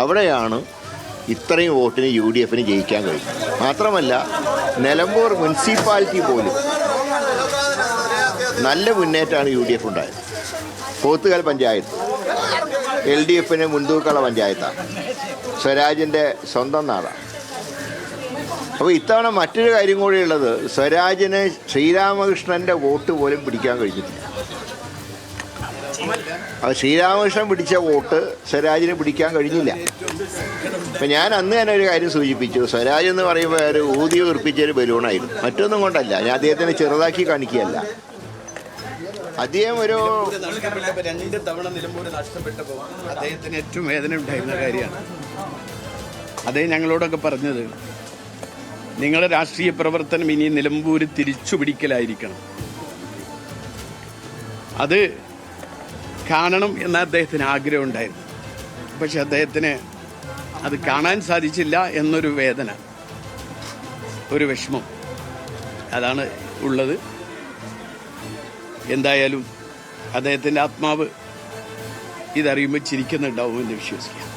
അവിടെയാണ് ഇത്രയും വോട്ടിന് UDF ജയിക്കാൻ കഴിയും. മാത്രമല്ല നിലമ്പൂർ മുനിസിപ്പാലിറ്റി പോലും നല്ല മുന്നേറ്റമാണ് UDF ഉണ്ടായത്. പോത്തുകൽ പഞ്ചായത്ത് LDF മുൻതൂക്കമുള്ള പഞ്ചായത്താണ്, സ്വരാജിൻ്റെ സ്വന്തം നാടാണ്. അപ്പോൾ ഇത്തവണ മറ്റൊരു കാര്യം കൂടിയുള്ളത്, സ്വരാജിന് ശ്രീരാമകൃഷ്ണൻ്റെ വോട്ട് പോലും പിടിക്കാൻ കഴിഞ്ഞിട്ടില്ല. അത് ശ്രീരാമകൃഷ്ണൻ പിടിച്ച വോട്ട് സ്വരാജിന് പിടിക്കാൻ കഴിഞ്ഞില്ല. അപ്പം ഞാൻ അന്ന് തന്നെ ഒരു കാര്യം സൂചിപ്പിച്ചു, സ്വരാജ് എന്ന് പറയുമ്പോൾ ഒരു ഊതി ഉറപ്പിച്ചൊരു ബലൂണായിരുന്നു, മറ്റൊന്നും കൊണ്ടല്ല. ഞാൻ അദ്ദേഹത്തിനെ ചെറുതാക്കി കാണിക്കുകയല്ല. അദ്ദേഹം ഒരു 2 തവണ നിലമ്പൂർ നഷ്ടപ്പെട്ടപ്പോൾ അദ്ദേഹത്തിന് ഏറ്റവും വേദന ഉണ്ടായിരുന്ന കാര്യമാണ്. അദ്ദേഹം ഞങ്ങളോടൊക്കെ പറഞ്ഞത്, നിങ്ങളുടെ രാഷ്ട്രീയ പ്രവർത്തനം ഇനി നിലമ്പൂർ തിരിച്ചു പിടിക്കലായിരിക്കണം, അത് കാണണം എന്ന അദ്ദേഹത്തിന് ആഗ്രഹം ഉണ്ടായിരുന്നു. പക്ഷെ അദ്ദേഹത്തിന് അത് കാണാൻ സാധിച്ചില്ല എന്നൊരു വേദന, ഒരു വിഷമം അതാണ് ഉള്ളത്. എന്തായാലും അദ്ദേഹത്തിൻ്റെ ആത്മാവ് ഇതറിയുമ്പോൾ ചിരിക്കുന്നുണ്ടാവുമെന്ന് വിശ്വസിക്കാം.